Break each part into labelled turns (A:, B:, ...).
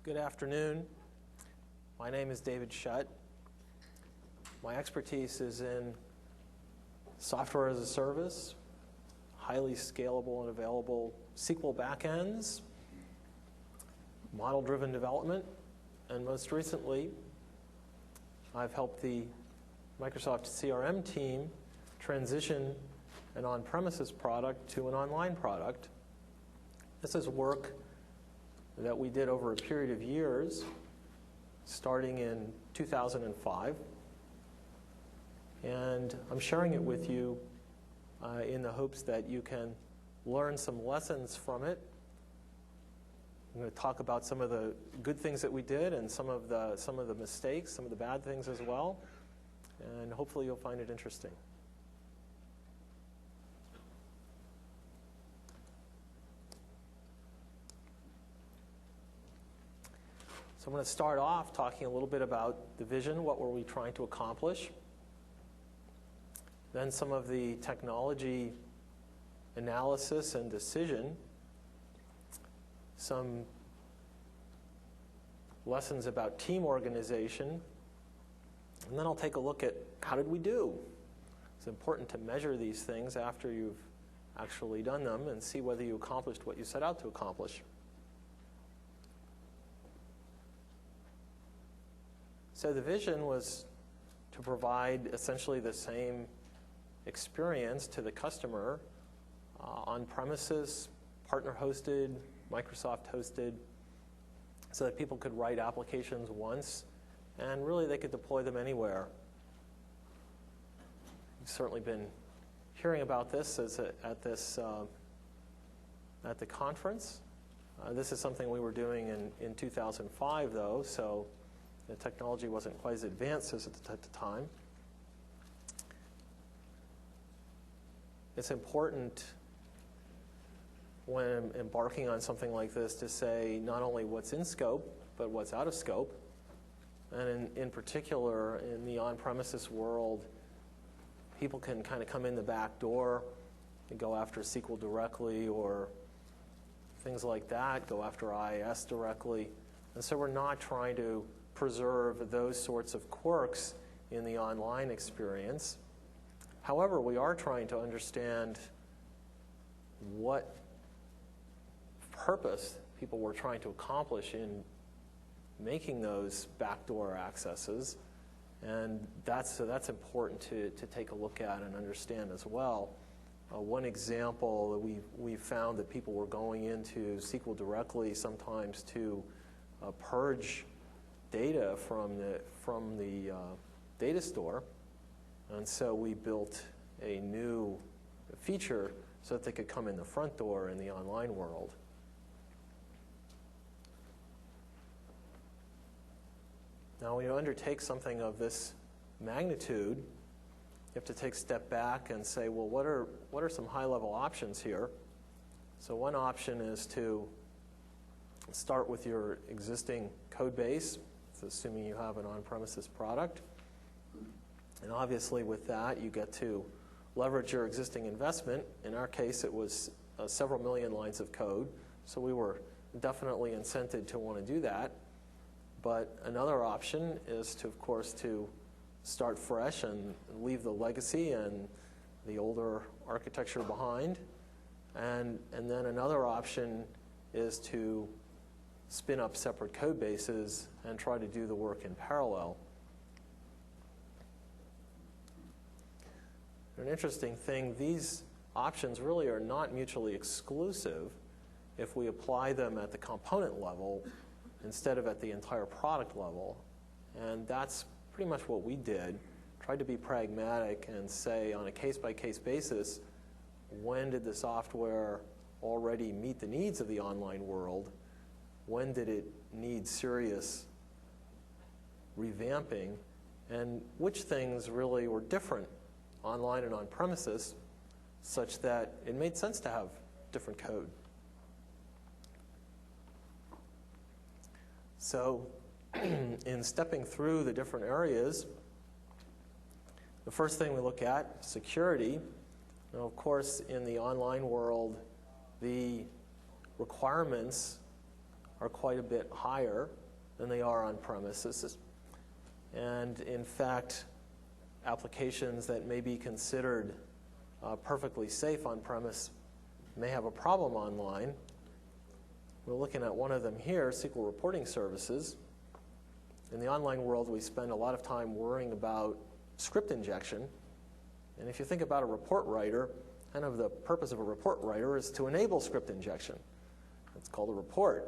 A: Good afternoon. My name is David Shutt. My expertise is in software as a service, highly scalable and available SQL backends, model-driven development, and most recently, I've helped the Microsoft CRM team transition an on-premises product to an online product. This is work that we did over a period of years, starting in 2005. And I'm sharing it with you in the hopes that you can learn some lessons from it. I'm going to talk about some of the good things that we did and some of the mistakes, some of the bad things as well. And hopefully you'll find it interesting. So I'm going to start off talking a little bit about the vision, what were we trying to accomplish. Then some of the technology analysis and decision, some lessons about team organization, and then I'll take a look at how did we do. It's important to measure these things after you've actually done them and see whether you accomplished what you set out to accomplish. So the vision was to provide essentially the same experience to the customer on-premises, partner-hosted, Microsoft-hosted, so that people could write applications once, and really they could deploy them anywhere. You've certainly been hearing about this at the conference. This is something we were doing in 2005, though, so the technology wasn't quite as advanced as at the time. It's important when embarking on something like this to say not only what's in scope, but what's out of scope. And in particular, in the on-premises world, people can kind of come in the back door and go after SQL directly or things like that, go after IIS directly. And so we're not trying to preserve those sorts of quirks in the online experience. However, we are trying to understand what purpose people were trying to accomplish in making those backdoor accesses, and that's important to take a look at and understand as well. One example that we found that people were going into SQL directly sometimes to purge data from the data store, and so we built a new feature so that they could come in the front door in the online world. Now, when you undertake something of this magnitude, you have to take a step back and say, well, what are some high-level options here? So one option is to start with your existing code base, so assuming you have an on-premises product. And obviously with that, you get to leverage your existing investment. In our case, it was several million lines of code, so we were definitely incented to want to do that. But another option is to, of course, to start fresh and leave the legacy and the older architecture behind. And then another option is to spin up separate code bases and try to do the work in parallel. An interesting thing, these options really are not mutually exclusive if we apply them at the component level instead of at the entire product level. And that's pretty much what we did. Tried to be pragmatic and say on a case-by-case basis, when did the software already meet the needs of the online world? When did it need serious revamping? And which things really were different online and on premises such that it made sense to have different code? So in stepping through the different areas, the first thing we look at, security. Now, of course, in the online world, the requirements are quite a bit higher than they are on premises. And in fact, applications that may be considered perfectly safe on premise may have a problem online. We're looking at one of them here, SQL reporting services. In the online world, we spend a lot of time worrying about script injection. And if you think about a report writer, kind of the purpose of a report writer is to enable script injection. It's called a report.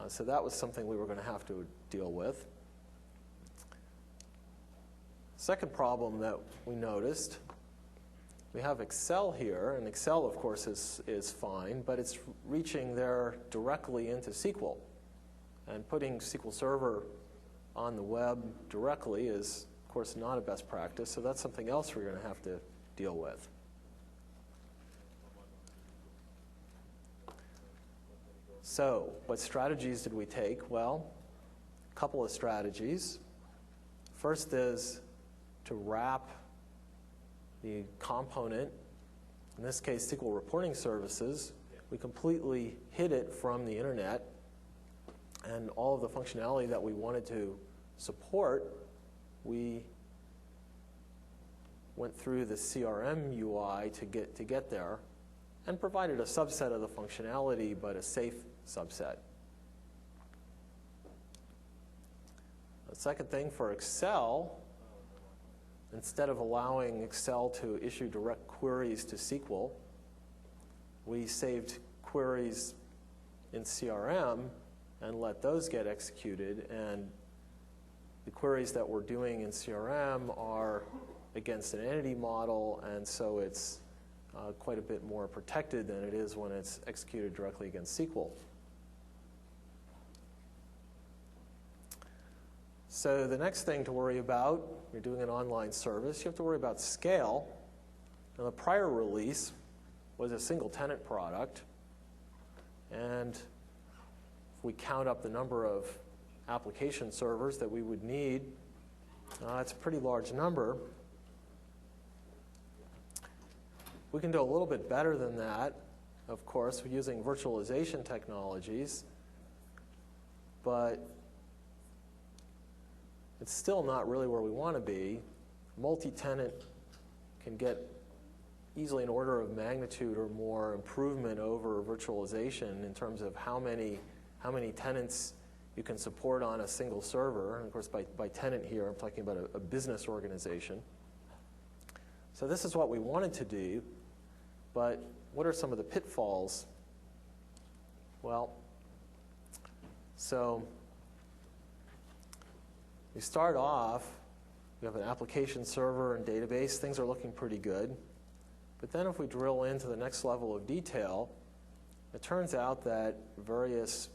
A: So that was something we were going to have to deal with. Second problem that we noticed, we have Excel here, and Excel, of course, is fine, but it's reaching there directly into SQL. And putting SQL Server on the web directly is, of course, not a best practice, so that's something else we're going to have to deal with. So, what strategies did we take? Well, a couple of strategies. First is to wrap the component, in this case SQL reporting services. We completely hid it from the internet, and all of the functionality that we wanted to support, we went through the CRM UI to get there, and provided a subset of the functionality, but a safe subset. The second thing for Excel, instead of allowing Excel to issue direct queries to SQL, we saved queries in CRM and let those get executed. And the queries that we're doing in CRM are against an entity model, and so it's quite a bit more protected than it is when it's executed directly against SQL. So the next thing to worry about, you're doing an online service, you have to worry about scale. Now, the prior release was a single tenant product, and if we count up the number of application servers that we would need, it's a pretty large number. We can do a little bit better than that, of course, using virtualization technologies, but it's still not really where we want to be. Multi-tenant can get easily an order of magnitude or more improvement over virtualization in terms of how many tenants you can support on a single server. And of course, by tenant here, I'm talking about a business organization. So this is what we wanted to do, but what are some of the pitfalls? Well, so we start off, we have an application server and database. Things are looking pretty good. But then if we drill into the next level of detail, it turns out that various,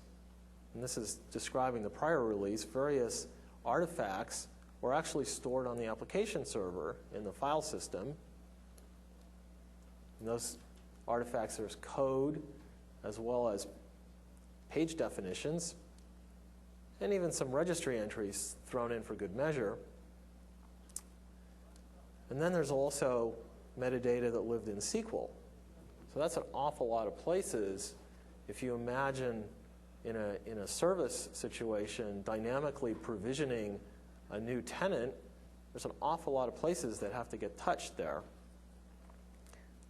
A: and this is describing the prior release, various artifacts were actually stored on the application server in the file system. In those artifacts, there's code as well as page definitions, and even some registry entries thrown in for good measure. And then there's also metadata that lived in SQL. So that's an awful lot of places. If you imagine in a service situation dynamically provisioning a new tenant, there's an awful lot of places that have to get touched there.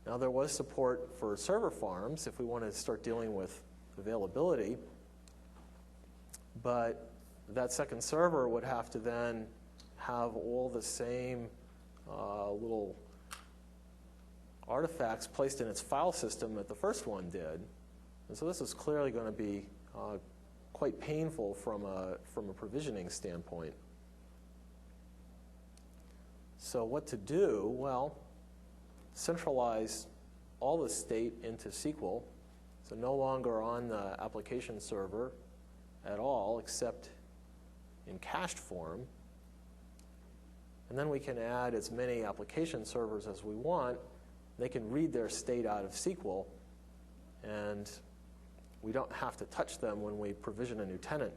A: Now, there was support for server farms if we want to start dealing with availability, but that second server would have to then have all the same little artifacts placed in its file system that the first one did. And so this is clearly going to be quite painful from a provisioning standpoint. So what to do? Well, centralize all the state into SQL, so no longer on the application server at all, except in cached form. And then we can add as many application servers as we want. They can read their state out of SQL, and we don't have to touch them when we provision a new tenant.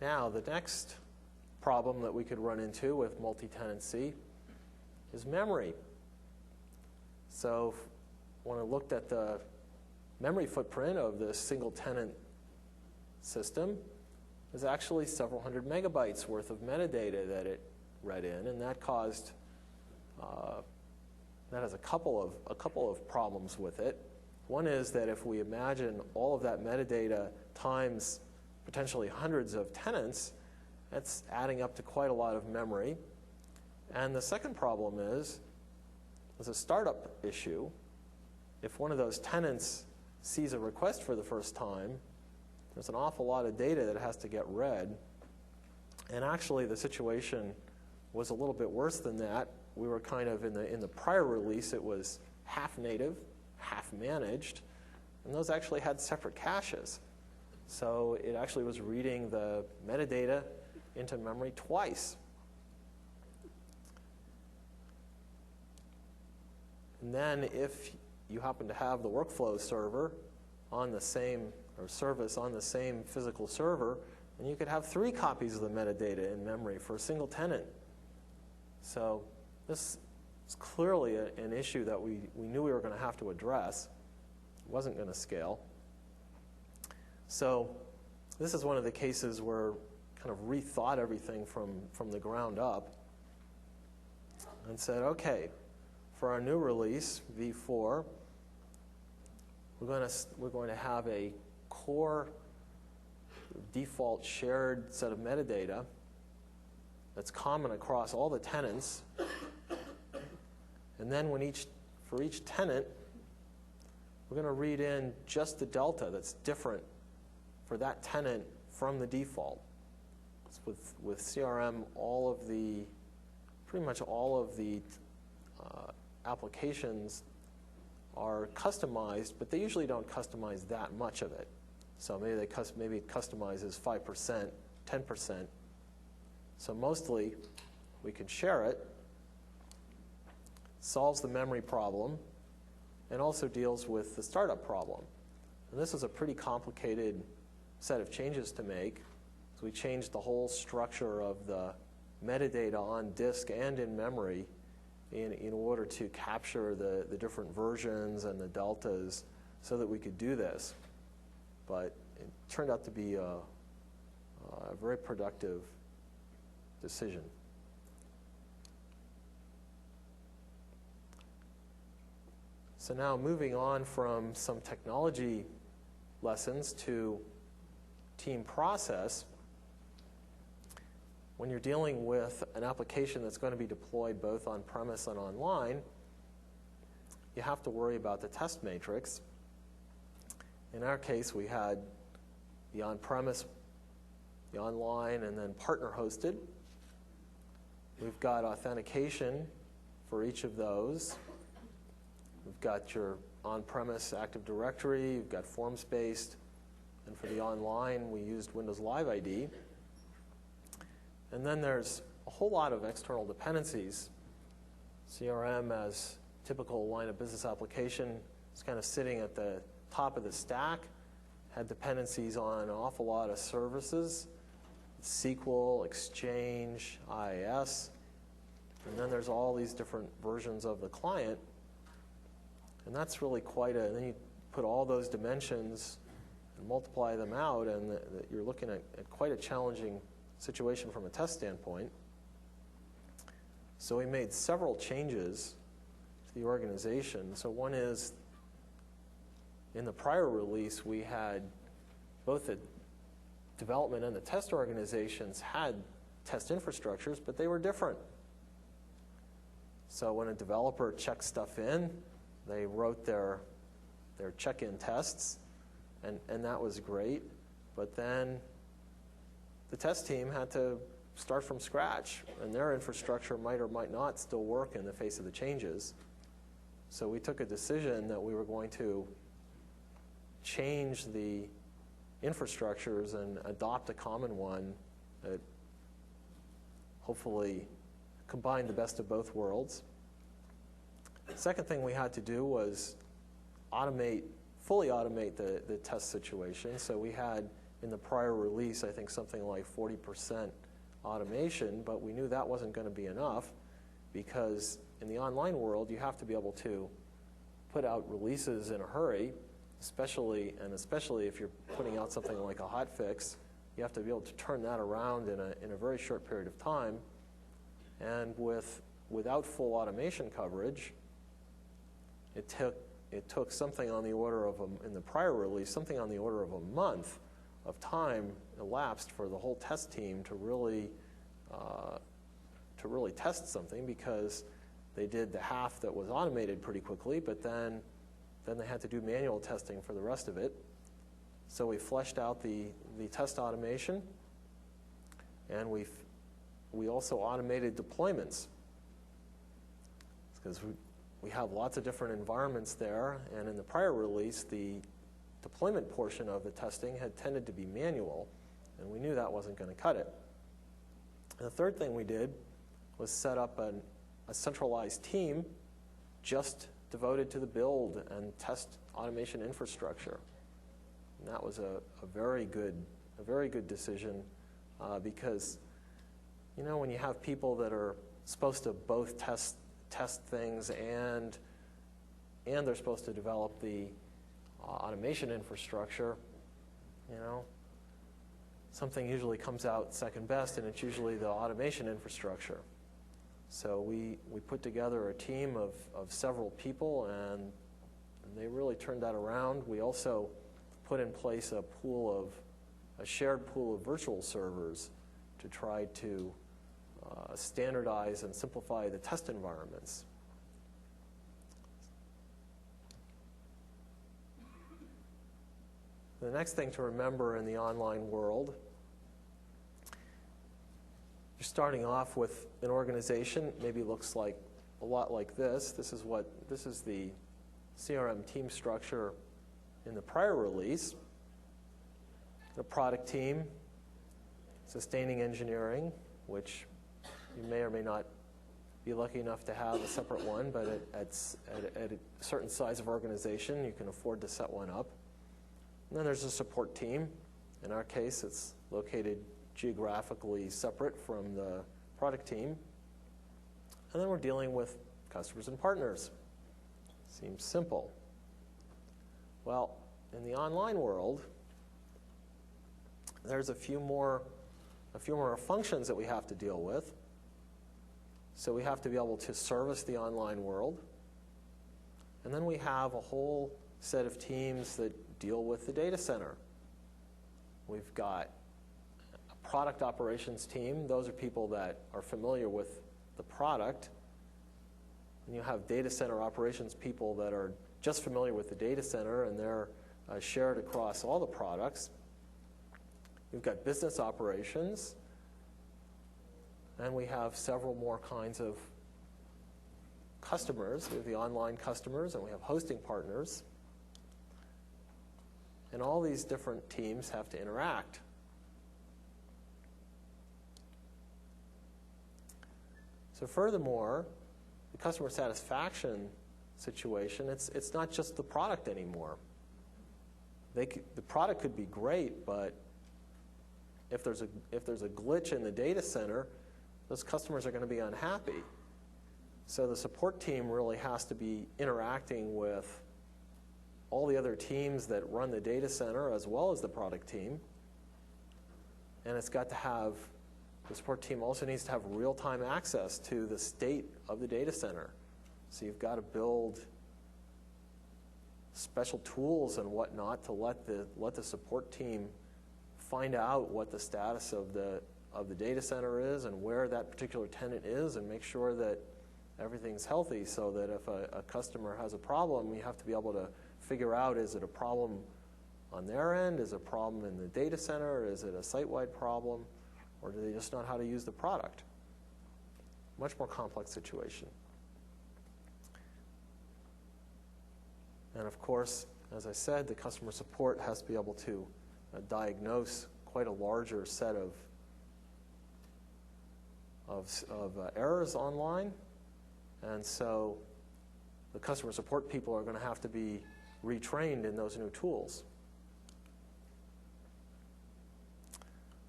A: Now, the next problem that we could run into with multi-tenancy is memory. So when I looked at the memory footprint of this single tenant system, there's actually several hundred megabytes worth of metadata that it read in, and that caused, that has a couple of problems with it. One is that if we imagine all of that metadata times potentially hundreds of tenants, that's adding up to quite a lot of memory. And the second problem is, as a startup issue, if one of those tenants sees a request for the first time, there's an awful lot of data that has to get read. And actually, the situation was a little bit worse than that. We were kind of, in the prior release, it was half native, half managed, and those actually had separate caches. So it actually was reading the metadata into memory twice. And then if you happen to have the workflow server on the same, or service on the same physical server, then you could have 3 copies of the metadata in memory for a single tenant. So this is clearly an issue that we knew we were going to have to address. It wasn't going to scale. So this is one of the cases where kind of rethought everything from the ground up and said, okay, for our new release, V4, we're going to have a core default shared set of metadata that's common across all the tenants. And then for each tenant, we're going to read in just the delta that's different for that tenant from the default. With CRM, pretty much all of the applications are customized, but they usually don't customize that much of it. So maybe it customizes 5%, 10%. So mostly we can share it, solves the memory problem, and also deals with the startup problem. And this is a pretty complicated set of changes to make. So we changed the whole structure of the metadata on disk and in memory in order to capture the different versions and the deltas so that we could do this. But it turned out to be a very productive decision. So now moving on from some technology lessons to team process, when you're dealing with an application that's going to be deployed both on-premise and online, you have to worry about the test matrix. In our case, we had the on-premise, the online, and then partner-hosted. We've got authentication for each of those. We've got your on-premise Active Directory. You've got forms-based. And for the online, we used Windows Live ID. And then there's a whole lot of external dependencies. CRM, as typical line of business application, is kind of sitting at the top of the stack, had dependencies on an awful lot of services, SQL, Exchange, IIS, and then there's all these different versions of the client. And that's really and then you put all those dimensions and multiply them out, and you're looking at quite a challenging situation from a test standpoint. So we made several changes to the organization. So one is, in the prior release, we had both the development and the test organizations had test infrastructures, but they were different. So when a developer checked stuff in, they wrote their check-in tests, and that was great. But then the test team had to start from scratch, and their infrastructure might or might not still work in the face of the changes. So we took a decision that we were going to change the infrastructures and adopt a common one that hopefully combined the best of both worlds. The second thing we had to do was fully automate the test situation. So we had, in the prior release, I think something like 40% automation, but we knew that wasn't going to be enough, because in the online world, you have to be able to put out releases in a hurry, especially if you're putting out something like a hot fix. You have to be able to turn that around in a very short period of time. And without full automation coverage, it took something on the order of, in the prior release, something on the order of a month of time elapsed for the whole test team to really test something, because they did the half that was automated pretty quickly, but then they had to do manual testing for the rest of it. So we fleshed out the test automation, and we also automated deployments, because we have lots of different environments there, and in the prior release, the deployment portion of the testing had tended to be manual, and we knew that wasn't going to cut it. And the third thing we did was set up a centralized team just devoted to the build and test automation infrastructure. And that was a very good decision, because when you have people that are supposed to both test things and they're supposed to develop the automation infrastructure, something usually comes out second best, and it's usually the automation infrastructure. So we put together a team of several people, and they really turned that around. We also put in place a shared pool of virtual servers to try to standardize and simplify the test environments. The next thing to remember in the online world, you're starting off with an organization, maybe looks like a lot like this. This is the CRM team structure in the prior release. The product team, sustaining engineering, which you may or may not be lucky enough to have a separate one, but at a certain size of organization, you can afford to set one up. And then there's a support team. In our case, it's located geographically separate from the product team. And then we're dealing with customers and partners. Seems simple. Well, in the online world, there's a few more functions that we have to deal with. So we have to be able to service the online world. And then we have a whole set of teams that deal with the data center. We've got a product operations team. Those are people that are familiar with the product. And you have data center operations people that are just familiar with the data center, and they're shared across all the products. We've got business operations, and we have several more kinds of customers. We have the online customers, and we have hosting partners. And all these different teams have to interact. So furthermore, the customer satisfaction situation, it's not just the product anymore. The product could be great, but if there's a glitch in the data center, those customers are going to be unhappy. So the support team really has to be interacting with all the other teams that run the data center as well as the product team. And it's got to have, the support team also needs to have real-time access to the state of the data center. So you've got to build special tools and whatnot to let the support team find out what the status of the data center is and where that particular tenant is, and make sure that everything's healthy, so that if a customer has a problem, we have to be able to figure out, is it a problem on their end? Is it a problem in the data center? Is it a site-wide problem? Or do they just know how to use the product? Much more complex situation. And of course, as I said, the customer support has to be able to diagnose quite a larger set of errors online. And so the customer support people are going to have to be retrained in those new tools.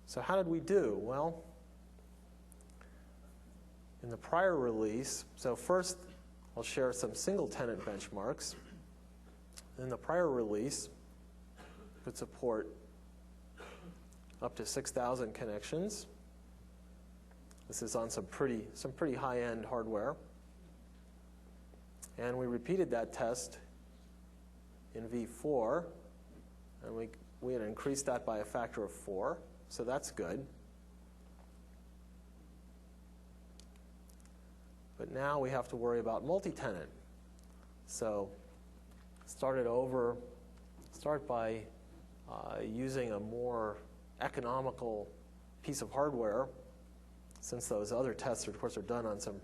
A: So how did we do? Well, in the prior release, so first I'll share some single tenant benchmarks. in the prior release could support up to 6,000 connections. This is on some pretty high-end hardware. And we repeated that test in V4, and we had increased that by a factor of 4, so that's good. But now we have to worry about multi-tenant. So start by using a more economical piece of hardware, since those other tests, of course, are done on some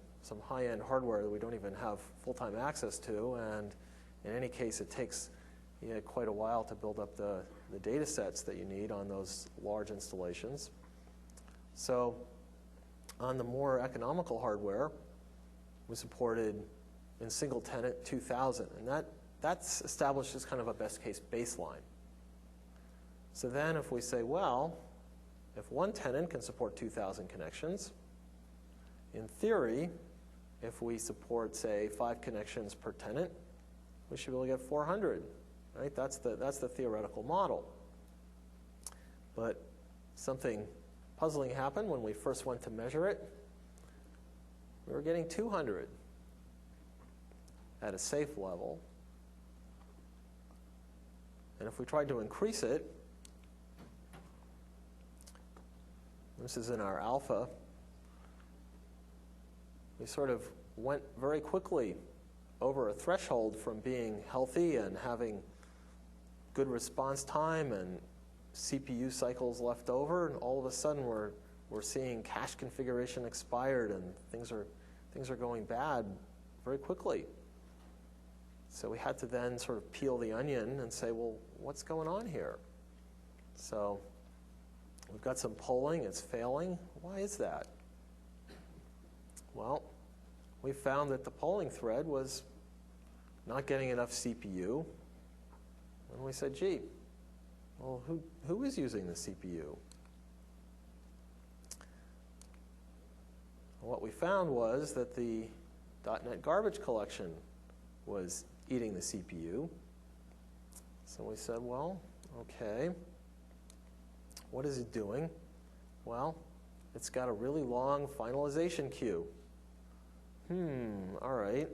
A: high-end hardware that we don't even have full-time access to, and in any case, it takes quite a while to build up the data sets that you need on those large installations. So on the more economical hardware, we supported in single tenant 2,000, and that's established as kind of a best case baseline. So then if we say, well, if one tenant can support 2,000 connections, in theory, if we support, say, 5 connections per tenant, we should be able to get 400, right? That's the theoretical model. But something puzzling happened when we first went to measure it. We were getting 200 at a safe level. And if we tried to increase it, this is in our alpha, we sort of went very quickly over a threshold from being healthy and having good response time and CPU cycles left over, and all of a sudden we're seeing cache configuration expired and things are going bad very quickly. So we had to then sort of peel the onion and say, well, what's going on here? So we've got some polling, it's failing. Why is that? Well, we found that the polling thread was not getting enough CPU. And we said, gee, well, who is using the CPU? What we found was that the .NET garbage collection was eating the CPU. So we said, well, okay, what is it doing? Well, it's got a really long finalization queue. All right.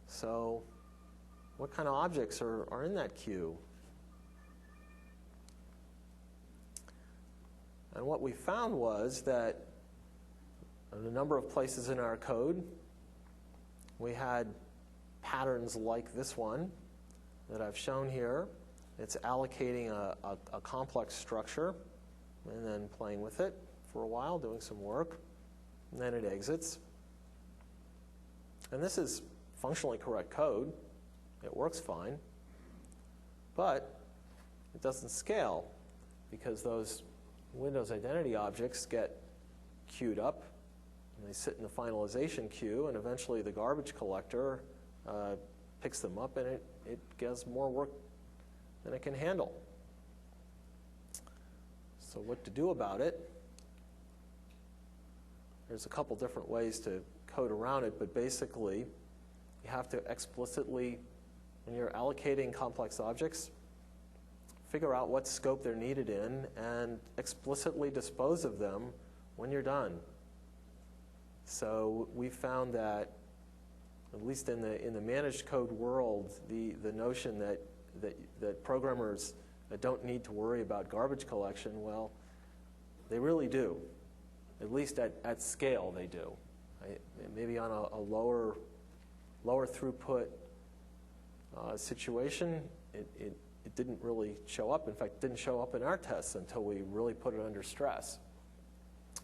A: So what kind of objects are in that queue? And what we found was that in a number of places in our code, we had patterns like this one that I've shown here. It's allocating a complex structure and then playing with it for a while, doing some work, and then it exits. And this is functionally correct code. It works fine. But it doesn't scale because those Windows identity objects get queued up, and they sit in the finalization queue, and eventually the garbage collector picks them up, and it gets more work than it can handle. So what to do about it? There's a couple different ways to code around it, but basically you have to explicitly, when you're allocating complex objects, figure out what scope they're needed in and explicitly dispose of them when you're done. So we found that, at least in the managed code world, the notion that programmers don't need to worry about garbage collection, well, they really do. At least at scale, they do. Maybe on a lower throughput situation, it didn't really show up. In fact, it didn't show up in our tests until we really put it under stress.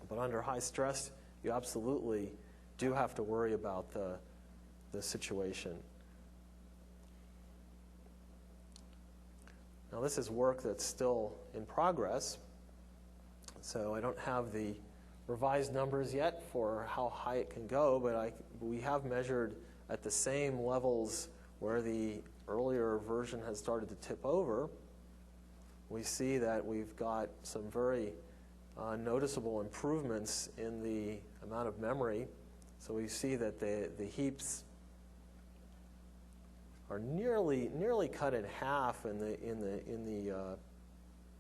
A: But under high stress, you absolutely do have to worry about the situation. Now, this is work that's still in progress, so I don't have the revised numbers yet for how high it can go, but we have measured at the same levels where the earlier version has started to tip over. We see that we've got some very noticeable improvements in the amount of memory. So we see that the heaps are nearly cut in half in the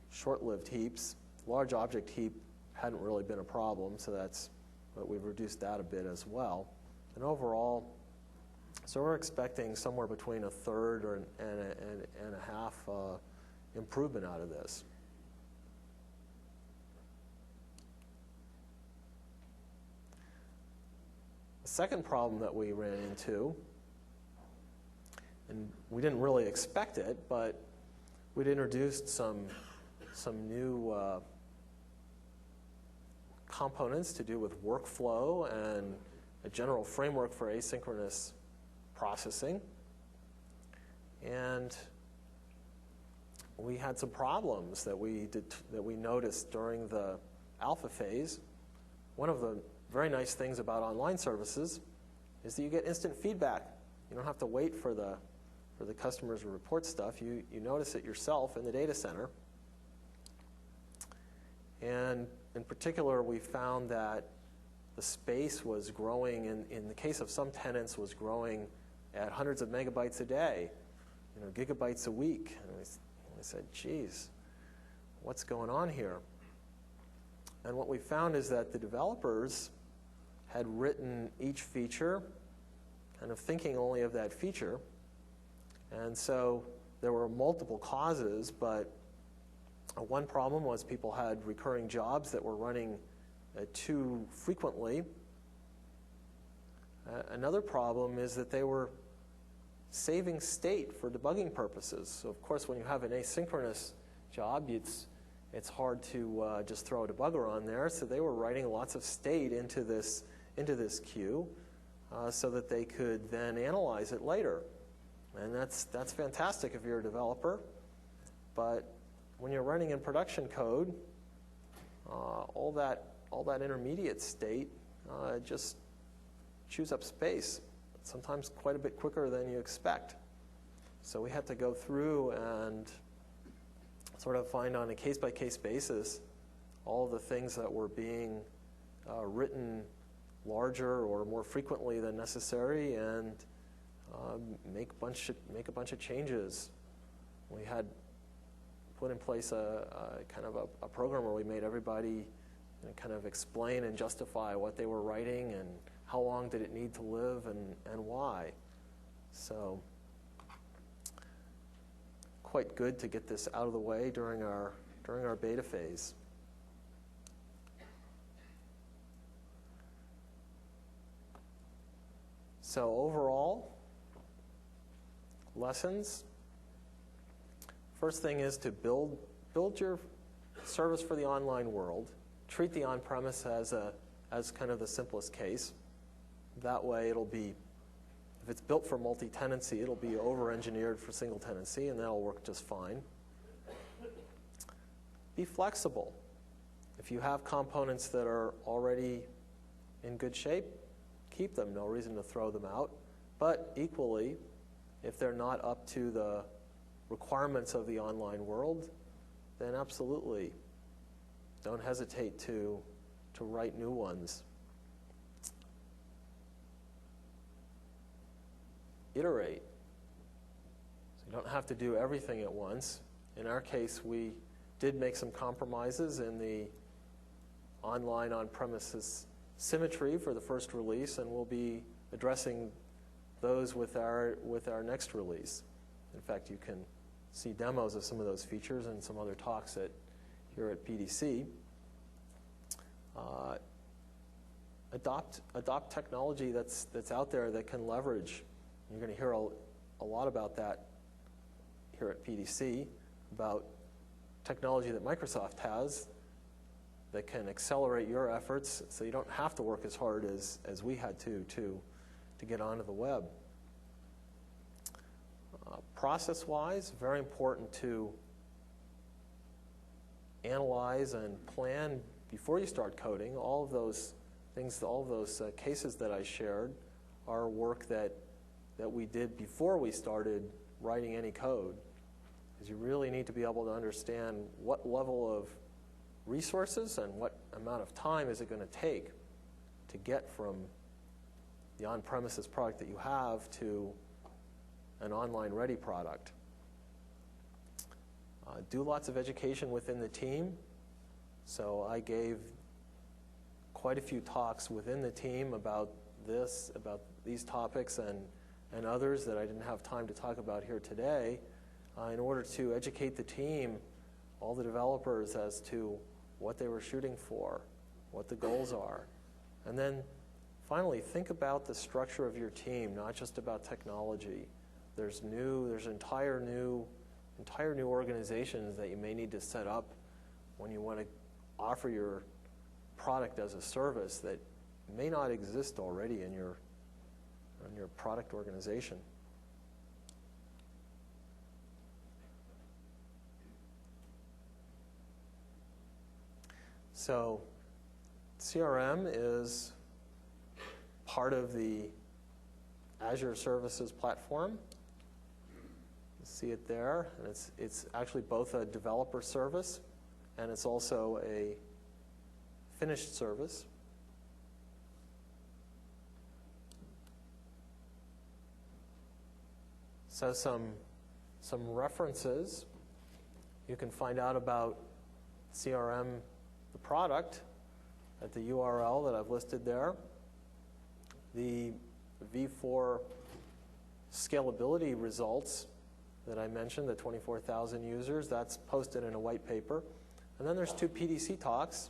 A: short-lived heaps. Large object heap hadn't really been a problem, but we've reduced that a bit as well. And overall, so we're expecting somewhere between a third and a half improvement out of this. The second problem that we ran into, and we didn't really expect it, but we'd introduced some new components to do with workflow and a general framework for asynchronous processing. And we had some problems that we noticed during the alpha phase. One of the very nice things about online services is that you get instant feedback. You don't have to wait for the customers to report stuff. You notice it yourself in the data center. And in particular, we found that the space was growing, in the case of some tenants, was growing at hundreds of megabytes a day, gigabytes a week. And we said, geez, what's going on here? And what we found is that the developers had written each feature kind of thinking only of that feature. And so there were multiple causes, but one problem was people had recurring jobs that were running too frequently. Another problem is that they were saving state for debugging purposes. So of course, when you have an asynchronous job, it's hard to just throw a debugger on there. So they were writing lots of state into this queue so that they could then analyze it later. And that's fantastic if you're a developer. But when you're running in production code, all that intermediate state just chews up space, sometimes quite a bit quicker than you expect. So we had to go through and sort of find on a case-by-case basis all of the things that were being written larger or more frequently than necessary, and make a bunch of changes. We had put in place a kind of a program where we made everybody kind of explain and justify what they were writing and how long did it need to live and why. So quite good to get this out of the way during our beta phase. So overall, lessons. First thing is to build your service for the online world. Treat the on-premise as kind of the simplest case. That way it'll be, if it's built for multi-tenancy, it'll be over-engineered for single tenancy, and that'll work just fine. Be flexible. If you have components that are already in good shape, keep them. No reason to throw them out. But equally, if they're not up to the requirements of the online world, then absolutely don't hesitate to write new ones. Iterate. So you don't have to do everything at once. In our case, we did make some compromises in the online on-premises symmetry for the first release, and we'll be addressing those with our next release. In fact, you can see demos of some of those features and some other talks here at PDC. Adopt technology that's out there that can leverage. You're going to hear a lot about that here at PDC, about technology that Microsoft has that can accelerate your efforts so you don't have to work as hard as we had to get onto the web. Process-wise, very important to analyze and plan before you start coding. All of those things, all of those cases that I shared are work that we did before we started writing any code. Because you really need to be able to understand what level of resources and what amount of time is it going to take to get from the on-premises product that you have to an online-ready product. Do lots of education within the team. So I gave quite a few talks within the team about these topics and others that I didn't have time to talk about here today, in order to educate the team, all the developers, as to what they were shooting for, what the goals are. And then finally, think about the structure of your team, not just about technology. There's entire new organizations that you may need to set up when you want to offer your product as a service that may not exist already in your product organization. So CRM is part of the Azure Services Platform. You see it there, and it's actually both a developer service and it's also a finished service. So some references. You can find out about CRM, the product, at the URL that I've listed there. The V4 scalability results that I mentioned, the 24,000 users, that's posted in a white paper. And then there's 2 PDC talks.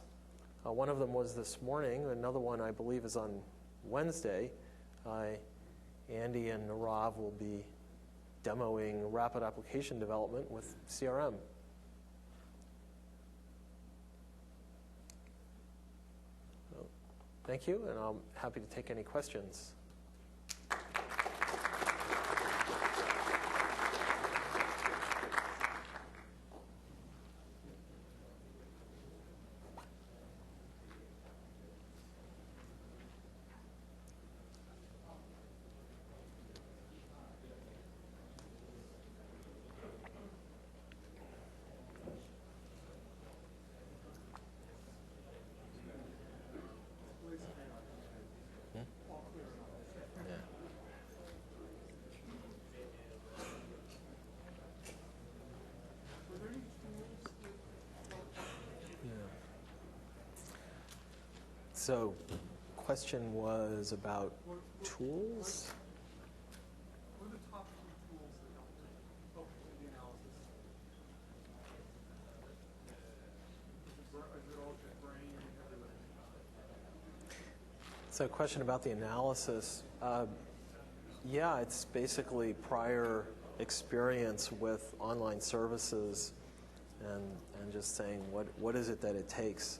A: One of them was this morning. Another one, I believe, is on Wednesday. Andy and Narav will be demoing rapid application development with CRM. Thank you, and I'm happy to take any questions. So, question was about tools.
B: What are the top 3 tools that help the analysis? Is it all just brain and everything?
A: So, a question about the analysis. Yeah, it's basically prior experience with online services and just saying what is it that it takes.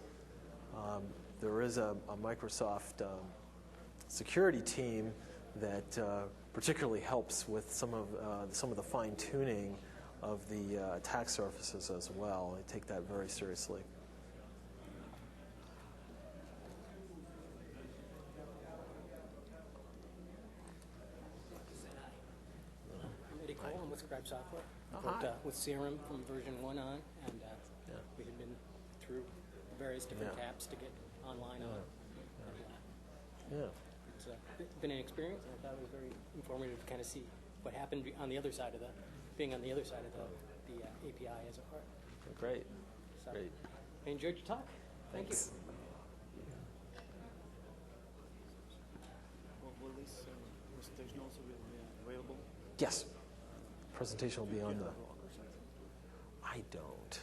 A: There is a Microsoft security team that particularly helps with some of the fine-tuning of the attack surfaces as well. They take that very seriously.
C: I'm Eddie Cole. I'm with Scribe Software. Worked with CRM from version 1 on, and we had been through various different taps to get online on. It's been an experience, and I thought it was very informative to kind of see what happened on the other side of being on the other side of the API as it were.
A: Great.
C: So,
A: Great.
C: I enjoyed your talk.
A: Thanks.
B: Will this presentation also be available?
A: Yes. Presentation will be on the. I don't,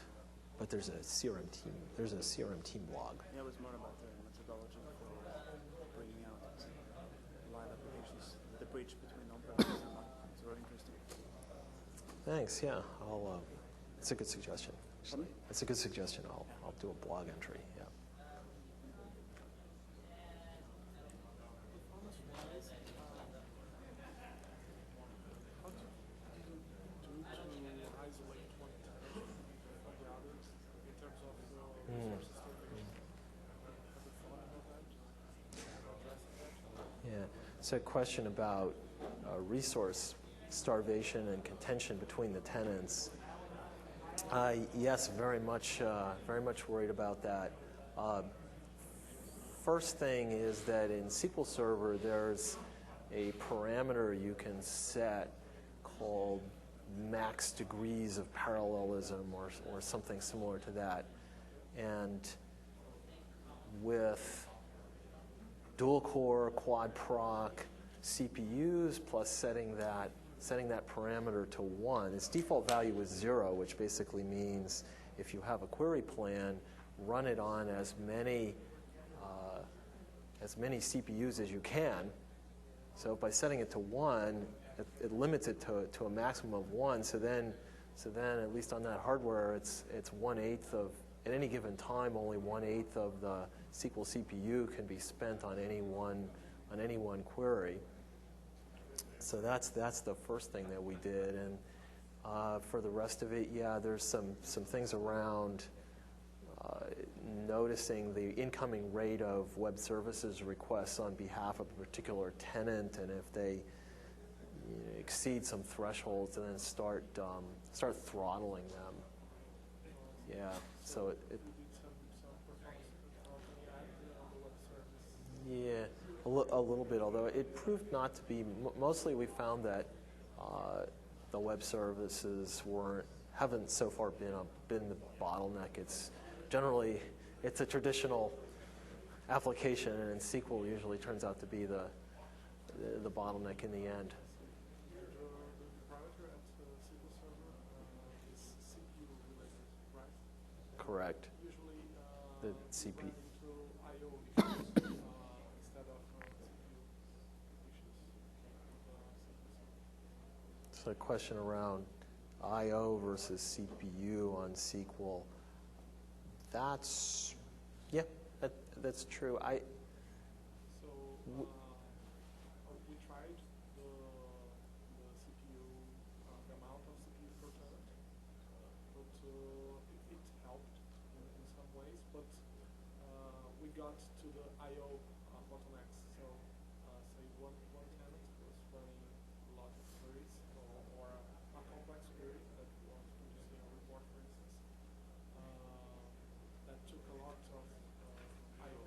A: but there's a CRM team. There's a CRM team blog.
B: Yeah, it was more about the methodology for bringing out live applications, the bridge between on-premise and live. It's very interesting.
A: Thanks. Yeah, it's a good suggestion. Actually, it's a good suggestion. I'll do a blog entry. Yeah. So a question about resource starvation and contention between the tenants. Yes, very much worried about that. First thing is that in SQL Server, there's a parameter you can set called max degrees of parallelism or something similar to that. And with dual core quad proc CPUs plus setting that parameter to 1, its default value is 0, which basically means if you have a query plan, run it on as many CPUs as you can. So by setting it to 1, it limits it to a maximum of 1. So then at least on that hardware, it's 1/8 of, at any given time, only 1/8 of the SQL CPU can be spent on any one query. So that's the first thing that we did. And for the rest of it, yeah, there's some things around noticing the incoming rate of web services requests on behalf of a particular tenant, and if they exceed some thresholds, and then start throttling them. Yeah, so yeah, a little bit. Although it proved not to be. Mostly, we found that the web services haven't so far been the bottleneck. It's generally a traditional application, and SQL usually turns out to be the bottleneck in the end.
D: The parameter at SQL Server is CPU related, right?
A: Correct.
D: Usually
A: The CPU.
D: run into I/O issues instead of CPU issues.
A: So a question around I/O versus CPU on SQL. That's true.
D: So we tried the CPU, the amount of CPU per tenant, but it helped in some ways. But we got to the I/O bottlenecks. So say one tenant was running a lot of queries or a complex query that was producing a report, for instance. That took a lot of I/O,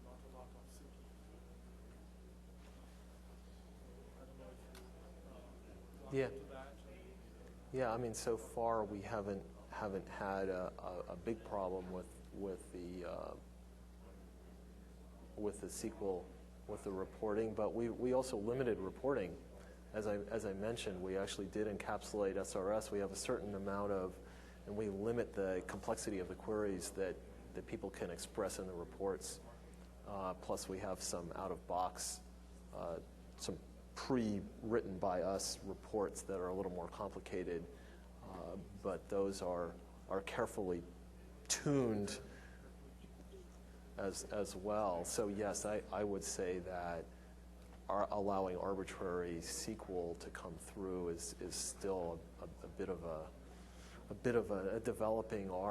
D: not a lot of CPU. I don't know if you
A: Yeah.
D: to that.
A: Yeah, I mean, so far we haven't had a big problem with the SQL, with the reporting, but we also limited reporting. As I mentioned, we actually did encapsulate SRS. We have a certain amount of, and we limit the complexity of the queries that people can express in the reports. Plus, we have some out-of-box, some pre-written by us reports that are a little more complicated, but those are carefully tuned as well. So yes, I would say that allowing arbitrary SQL to come through is still a bit of a developing art.